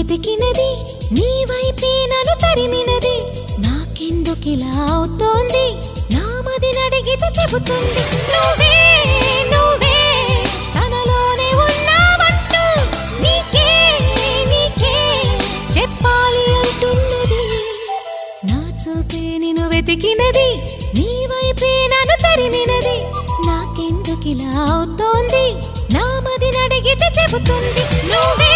వెతికినది నీ వైపే నన్ను తరిమినది నాకెందుకిలా అవుతోంది నా మది నడిగితే చెబుతుంది నువ్వే నువ్వే తనలోనే ఉన్నావంటూ నీకే నీకే చెప్పాలి అంటున్నది నా చూపే నిన్ను వెతికినది నీ వైపే నన్ను తరిమినది నాకెందుకిలా అవుతోంది నా మది నడిగితే చెబుతుంది నువ్వే